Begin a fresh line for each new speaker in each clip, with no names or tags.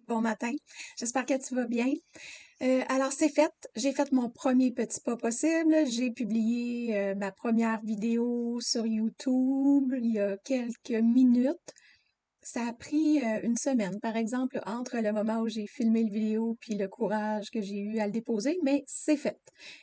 Bon matin, j'espère que tu vas bien. Alors c'est fait, j'ai fait mon premier petit pas possible. J'ai publié ma première vidéo sur YouTube il y a quelques minutes. Ça a pris une semaine, par exemple, entre le moment où j'ai filmé le vidéo puis le courage que j'ai eu à le déposer, mais c'est fait.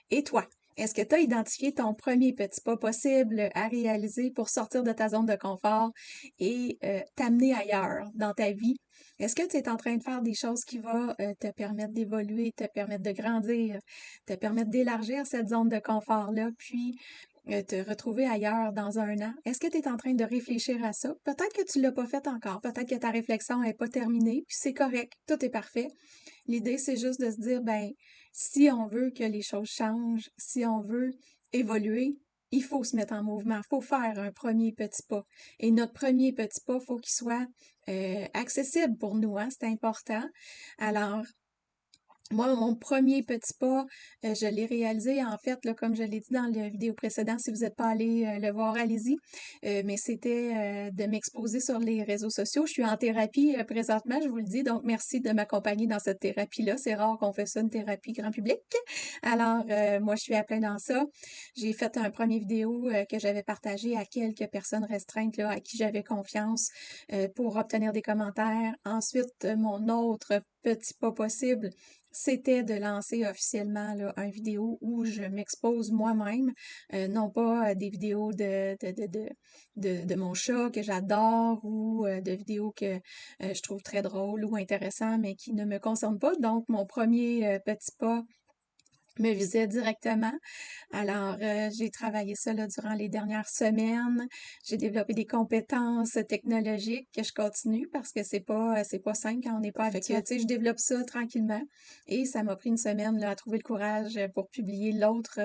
Et toi, est-ce que tu as identifié ton premier petit pas possible à réaliser pour sortir de ta zone de confort et t'amener ailleurs dans ta vie? Est-ce que tu es en train de faire des choses qui vont te permettre d'évoluer, te permettre de grandir, te permettre d'élargir cette zone de confort-là, puis te retrouver ailleurs dans un an? Est-ce que tu es en train de réfléchir à ça? Peut-être que tu l'as pas fait encore, peut-être que ta réflexion n'est pas terminée, puis c'est correct, tout est parfait. L'idée, c'est juste de se dire, ben, si on veut que les choses changent, si on veut évoluer, il faut se mettre en mouvement, il faut faire un premier petit pas. Et notre premier petit pas, il faut qu'il soit accessible pour nous, hein, c'est important. Alors, moi, mon premier petit pas, je l'ai réalisé en fait, là, comme je l'ai dit dans la vidéo précédente, si vous n'êtes pas allé le voir, allez-y. Mais c'était de m'exposer sur les réseaux sociaux. Je suis en thérapie présentement, je vous le dis, donc merci de m'accompagner dans cette thérapie-là. C'est rare qu'on fait ça, une thérapie grand public. Alors, moi, je suis à plein dans ça. J'ai fait un premier vidéo que j'avais partagé à quelques personnes restreintes là, à qui j'avais confiance pour obtenir des commentaires. Ensuite, mon autre petit pas possible, c'était de lancer officiellement là, un vidéo où je m'expose moi-même, non pas des vidéos de mon chat que j'adore ou de vidéos que je trouve très drôles ou intéressantes, mais qui ne me concernent pas. Donc, mon premier petit pas me visait directement. Alors, j'ai travaillé ça là, durant les dernières semaines. J'ai développé des compétences technologiques que je continue parce que c'est pas simple quand on n'est pas habitué. Tu sais, je développe ça tranquillement et ça m'a pris une semaine là, à trouver le courage pour publier l'autre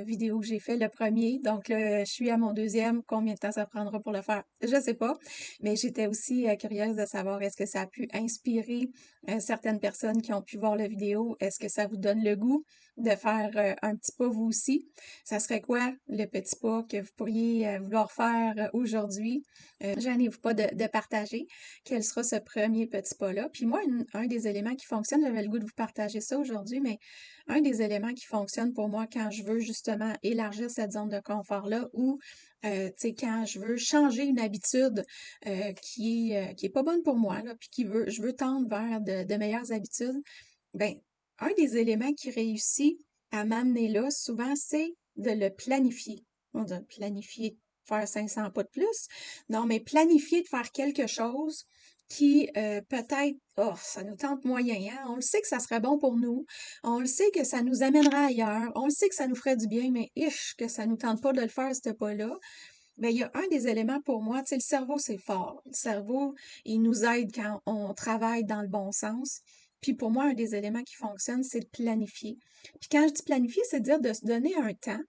vidéo que j'ai fait, le premier. Donc là, je suis à mon deuxième. Combien de temps ça prendra pour le faire? Je sais pas. Mais j'étais aussi curieuse de savoir est-ce que ça a pu inspirer certaines personnes qui ont pu voir la vidéo. Est-ce que ça vous donne le goût de faire un petit pas vous aussi? Ça serait quoi le petit pas que vous pourriez vouloir faire aujourd'hui? Gênez-vous pas de partager quel sera ce premier petit pas-là. Puis moi, un des éléments qui fonctionne, j'avais le goût de vous partager ça aujourd'hui, mais un des éléments qui fonctionne pour moi quand je veux justement élargir cette zone de confort-là ou tu sais, quand je veux changer une habitude qui est pas bonne pour moi, là, puis je veux tendre vers de meilleures habitudes, ben, un des éléments qui réussit à m'amener là, souvent, c'est de le planifier. On dit planifier, de faire 500 pas de plus. Non, mais planifier de faire quelque chose qui peut-être, oh, ça nous tente moyen, hein? On le sait que ça serait bon pour nous, on le sait que ça nous amènera ailleurs, on le sait que ça nous ferait du bien, mais que ça nous tente pas de le faire, ce pas-là. Ben, il y a un des éléments pour moi, tu sais, le cerveau, c'est fort. Le cerveau, il nous aide quand on travaille dans le bon sens. Puis pour moi, un des éléments qui fonctionne, c'est de planifier. Puis quand je dis planifier, c'est dire de se donner un temps,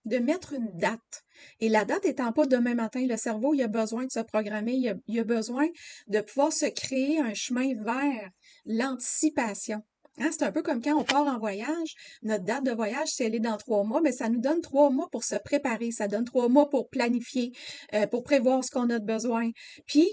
de mettre une date. Et la date étant pas demain matin, le cerveau, il a besoin de se programmer, il a besoin de pouvoir se créer un chemin vers l'anticipation. Hein, c'est un peu comme quand on part en voyage. Notre date de voyage, si elle est dans 3 mois, mais ça nous donne 3 mois pour se préparer. Ça donne 3 mois pour planifier, pour prévoir ce qu'on a de besoin. Puis,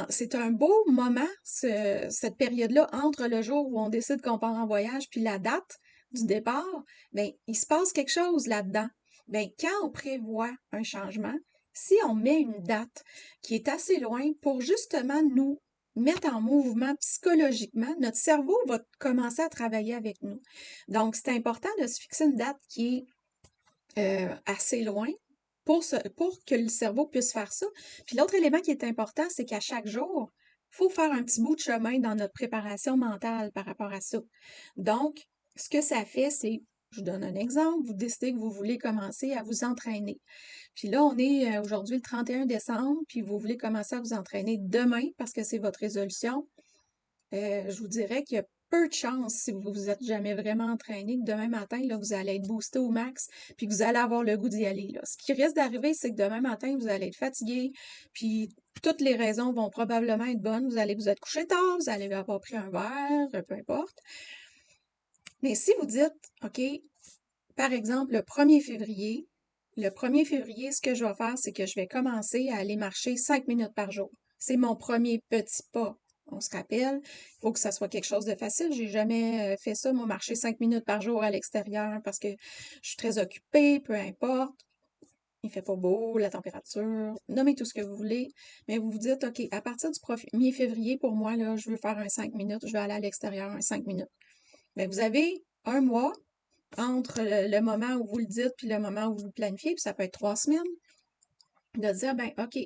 c'est un beau moment, cette période-là, entre le jour où on décide qu'on part en voyage puis la date du départ. Bien, il se passe quelque chose là-dedans. Bien, quand on prévoit un changement, si on met une date qui est assez loin pour justement nous mettre en mouvement psychologiquement, notre cerveau va commencer à travailler avec nous. Donc, c'est important de se fixer une date qui est assez loin pour que le cerveau puisse faire ça. Puis l'autre élément qui est important, c'est qu'à chaque jour, il faut faire un petit bout de chemin dans notre préparation mentale par rapport à ça. Donc, ce que ça fait, c'est, je vous donne un exemple, vous décidez que vous voulez commencer à vous entraîner. Puis là, on est aujourd'hui le 31 décembre, puis vous voulez commencer à vous entraîner demain parce que c'est votre résolution. Je vous dirais qu'il y a peu de chances, si vous vous êtes jamais vraiment entraîné, que demain matin, là, vous allez être boosté au max, puis que vous allez avoir le goût d'y aller, là. Ce qui risque d'arriver, c'est que demain matin, vous allez être fatigué, puis toutes les raisons vont probablement être bonnes. Vous allez vous être couché tard, vous allez avoir pris un verre, peu importe. Mais si vous dites, OK, par exemple, le 1er février, ce que je vais faire, c'est que je vais commencer à aller marcher 5 minutes par jour. C'est mon premier petit pas. On se rappelle, il faut que ça soit quelque chose de facile. J'ai jamais fait ça, moi, marcher 5 minutes par jour à l'extérieur parce que je suis très occupée, peu importe. Il fait pas beau, la température, nommez tout ce que vous voulez, mais vous vous dites, OK, à partir du 1er février, pour moi, là, je veux faire un 5 minutes, je vais aller à l'extérieur un 5 minutes. Mais vous avez un mois entre le moment où vous le dites puis le moment où vous le planifiez, puis ça peut être 3 semaines, de dire, ben, OK,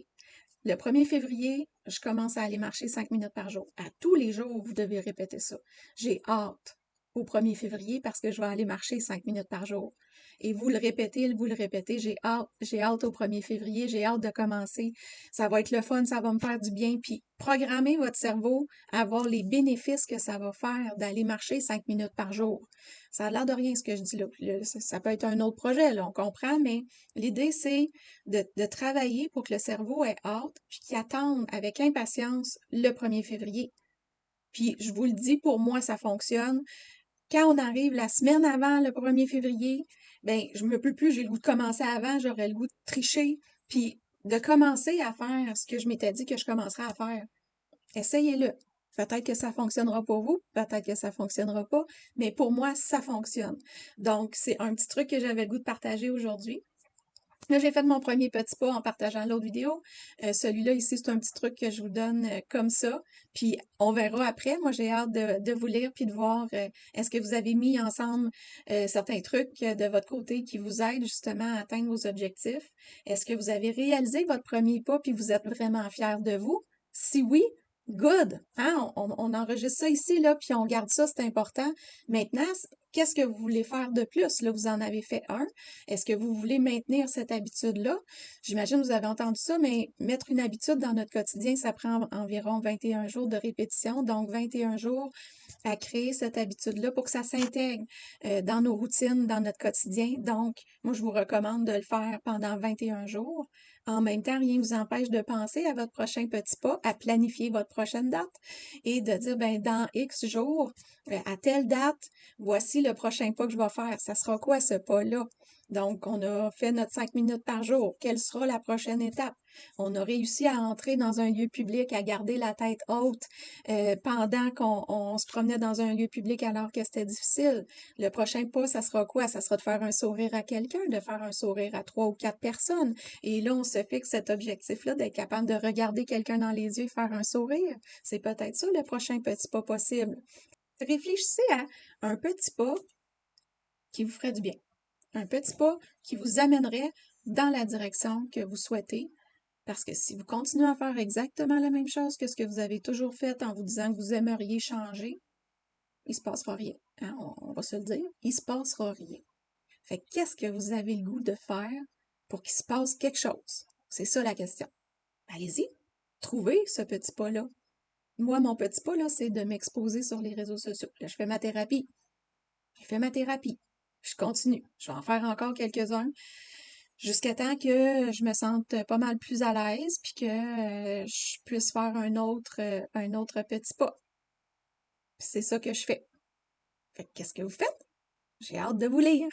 le 1er février, je commence à aller marcher 5 minutes par jour. À tous les jours, vous devez répéter ça. J'ai hâte au 1er février parce que je vais aller marcher 5 minutes par jour. Et vous le répétez, j'ai hâte au 1er février, j'ai hâte de commencer. Ça va être le fun, ça va me faire du bien. Puis programmez votre cerveau à voir les bénéfices que ça va faire d'aller marcher 5 minutes par jour. Ça a l'air de rien ce que je dis là. Ça peut être un autre projet, là, on comprend, mais l'idée, c'est de travailler pour que le cerveau ait hâte, puis qu'il attende avec impatience le 1er février. Puis, je vous le dis, pour moi, ça fonctionne. Quand on arrive la semaine avant le 1er février, ben, je me peux plus, j'ai le goût de commencer avant, j'aurais le goût de tricher, puis de commencer à faire ce que je m'étais dit que je commencerais à faire. Essayez-le. Peut-être que ça fonctionnera pour vous, peut-être que ça fonctionnera pas, mais pour moi, ça fonctionne. Donc, c'est un petit truc que j'avais le goût de partager aujourd'hui. Là, j'ai fait mon premier petit pas en partageant l'autre vidéo. Celui-là ici, c'est un petit truc que je vous donne comme ça. Puis on verra après. Moi, j'ai hâte de vous lire puis de voir est-ce que vous avez mis ensemble certains trucs de votre côté qui vous aident justement à atteindre vos objectifs. Est-ce que vous avez réalisé votre premier pas puis vous êtes vraiment fiers de vous? Si oui, good! Hein? On enregistre ça ici, là, puis on garde ça, c'est important. Maintenant, qu'est-ce que vous voulez faire de plus? Là, vous en avez fait un. Est-ce que vous voulez maintenir cette habitude-là? J'imagine que vous avez entendu ça, mais mettre une habitude dans notre quotidien, ça prend environ 21 jours de répétition, donc 21 jours à créer cette habitude-là pour que ça s'intègre dans nos routines, dans notre quotidien. Donc, moi, je vous recommande de le faire pendant 21 jours. En même temps, rien ne vous empêche de penser à votre prochain petit pas, à planifier votre prochaine date et de dire, ben, dans X jours, à telle date, voici le prochain pas que je vais faire. Ça sera quoi ce pas-là? Donc, on a fait notre 5 minutes par jour. Quelle sera la prochaine étape? On a réussi à entrer dans un lieu public, à garder la tête haute pendant qu'on se promenait dans un lieu public alors que c'était difficile. Le prochain pas, ça sera quoi? Ça sera de faire un sourire à quelqu'un, de faire un sourire à 3 ou 4 personnes. Et là, on se fixe cet objectif-là d'être capable de regarder quelqu'un dans les yeux et faire un sourire. C'est peut-être ça le prochain petit pas possible. Réfléchissez à un petit pas qui vous ferait du bien. Un petit pas qui vous amènerait dans la direction que vous souhaitez. Parce que si vous continuez à faire exactement la même chose que ce que vous avez toujours fait en vous disant que vous aimeriez changer, il se passera rien. Hein? On va se le dire, il se passera rien. Fait que qu'est-ce que vous avez le goût de faire pour qu'il se passe quelque chose? C'est ça la question. Allez-y, trouvez ce petit pas-là. Moi, mon petit pas, là, c'est de m'exposer sur les réseaux sociaux. Là, je fais ma thérapie. J'ai fait ma thérapie. Je continue. Je vais en faire encore quelques-uns jusqu'à temps que je me sente pas mal plus à l'aise puis que je puisse faire un autre petit pas. Puis c'est ça que je fais. Fait que qu'est-ce que vous faites? J'ai hâte de vous lire.